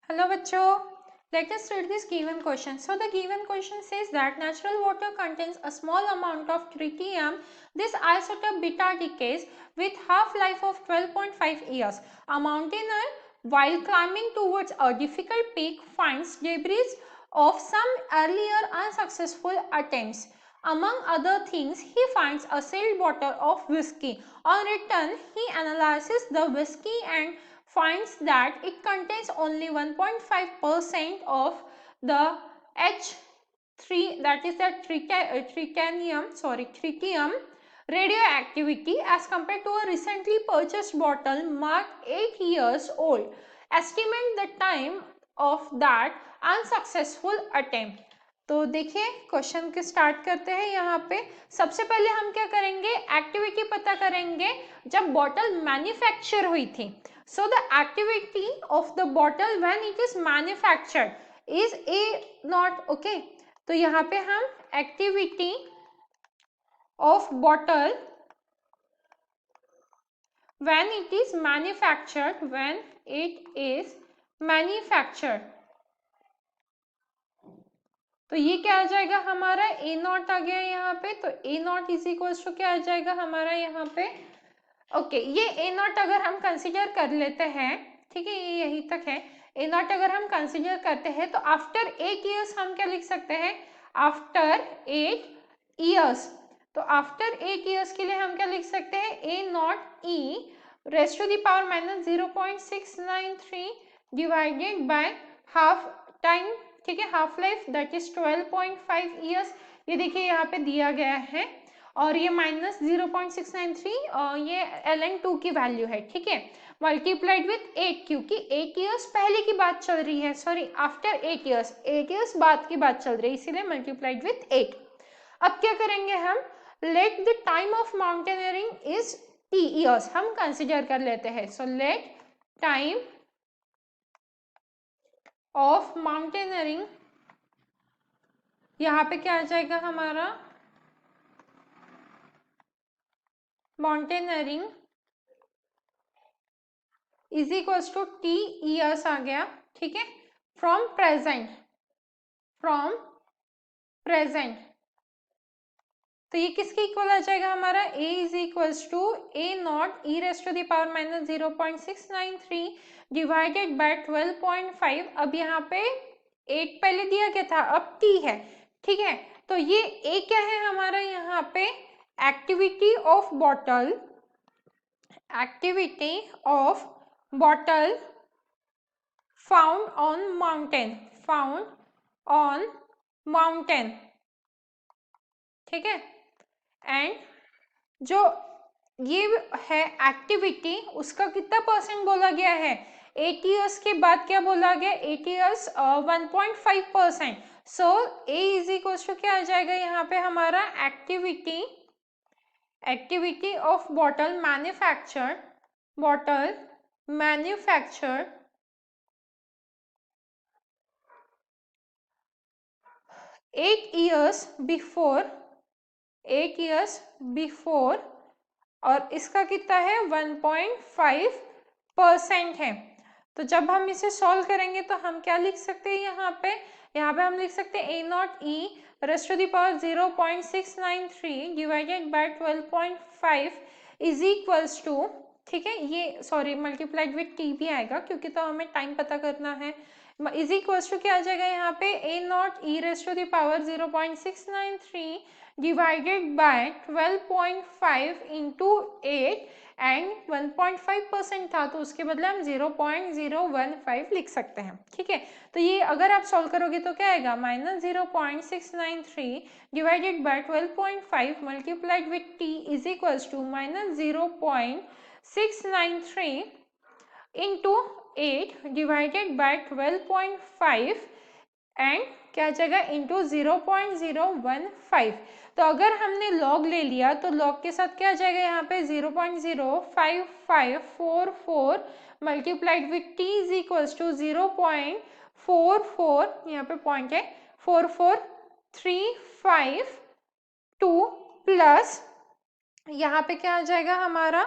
Hello बच्चों, let us read this given question. So the given question says that natural water contains a small amount of tritium. This isotope beta decays with half-life of 12.5 years. A mountaineer, while climbing towards a difficult peak, finds debris of some earlier unsuccessful attempts. Among other things, he finds a sealed bottle of whiskey. On return, he analyzes the whiskey and finds that it contains only 1.5% of the H3, that is the tritium radioactivity as compared to a recently purchased bottle marked 8 years old. Estimate the time of that unsuccessful attempt. तो देखिए question के start करते हैं। यहाँ पे सबसे पहले हम क्या करेंगे, एक्टिविटी पता करेंगे जब बॉटल मैन्युफैक्चर हुई थी। So the activity of the bottle when it is manufactured is a not okay. तो यहाँ पे हम activity of bottle when it is manufactured, when it is manufactured, तो ये क्या आ जाएगा हमारा ए नॉट आ गया यहाँ पे। तो ए नॉट इज इक्वल्स टू क्या आ जाएगा हमारा यहाँ पे, ओके ये ए नॉट अगर हम कंसिडर कर लेते हैं, ठीक है ये यहीं तक है। ए नॉट अगर हम कंसिडर करते हैं तो आफ्टर 8 ईयर्स हम क्या लिख सकते हैं, आफ्टर 8 ईयर्स। तो आफ्टर 8 ईयर्स के लिए हम क्या लिख सकते हैं, A naught e raised to the power minus 0.693 divided by half time, ठीक है half life that is 12.5 years. ये देखिए यहाँ पे दिया गया है और ये माइनस 0.693 ये ln2 की वैल्यू है, ठीक है मल्टीप्लाइड विथ 8 क्योंकि 8 ईयर्स पहले की बात चल रही है, सॉरी आफ्टर 8 ईयर्स, 8 ईयर्स बाद की बात चल रही है इसीलिए मल्टीप्लाइड विथ 8। अब क्या करेंगे हम, let the time of mountaineering is t years हम कंसिडर कर लेते हैं। So let time of mountaineering, यहाँ पे क्या आ जाएगा हमारा, mountaineering is equals to t years आ गया, ठीक है फ्रॉम प्रेजेंट, फ्रॉम प्रेजेंट। तो ये किसके इक्वल आ जाएगा हमारा, a is equals to A naught e raise to the power minus 0.693 divided by 12.5। अब यहाँ पे 8 पहले दिया गया था अब t है, ठीक है तो ये a क्या है हमारा यहाँ पे, activity of bottle, activity of bottle found on mountain, found on mountain, ठीक है एंड जो ये है एक्टिविटी उसका कितना परसेंट बोला गया है, 8 ईयर्स के बाद क्या बोला गया, 8 years 1.5%। So A is equal to क्या आ जाएगा यहाँ पे हमारा, activity, activity of bottle manufacture, bottle manufacture 8 years before, 8 years before और इसका कितना है 1.5% है। तो जब हम इसे सॉल्व करेंगे तो हम क्या लिख सकते हैं यहाँ पे, हम लिख सकते हैं A naught e raised to the power 0.693 divided by 12.5 is equals to, ठीक है ये सॉरी मल्टीप्लाइड विथ टी भी आएगा क्योंकि तो हमें टाइम पता करना है, इज इक्वल्स टू क्या आ जाएगा यहाँ पे, A naught e raised to the power 0.693 divided by 12.5 into 8 and 1.5% था तो उसके बदले हम 0.015 लिख सकते हैं, ठीक है तो ये अगर आप सॉल्व करोगे तो क्या आएगा, minus 0.693 divided by 12.5 multiplied with T is equals to minus 0.693 into 8 divided by 12.5 and क्या जाएगा इंटू 0.015। तो अगर हमने लॉग ले लिया तो लॉग के साथ क्या आ जाएगा यहाँ पे 0.05544 multiplied with T is equals to 0.44, यहाँ पे पॉइंट है 44352 प्लस यहाँ पे क्या आ जाएगा हमारा,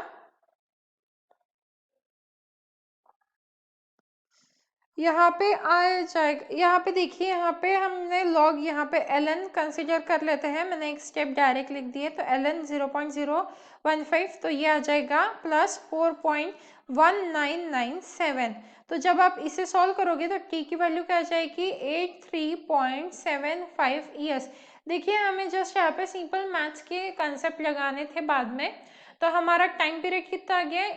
यहाँ पे आ जाएगा, यहाँ पे देखिए, यहाँ पे हमने लॉग, यहाँ पे ln कंसिडर कर लेते हैं, मैंने एक स्टेप डायरेक्ट लिख दिए, तो ln 0.015, तो ये आ जाएगा प्लस 4.1997। तो जब आप इसे सॉल्व करोगे तो t की वैल्यू क्या आ जाएगी, 83.75 ईयर्स। देखिए हमें जस्ट यहाँ पे सिंपल मैथ्स के कंसेप्ट लगाने थे बाद में, तो हमारा टाइम पीरियड कितना आ गया,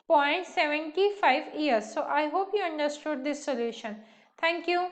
83.75 years. So I hope you understood this solution. Thank you.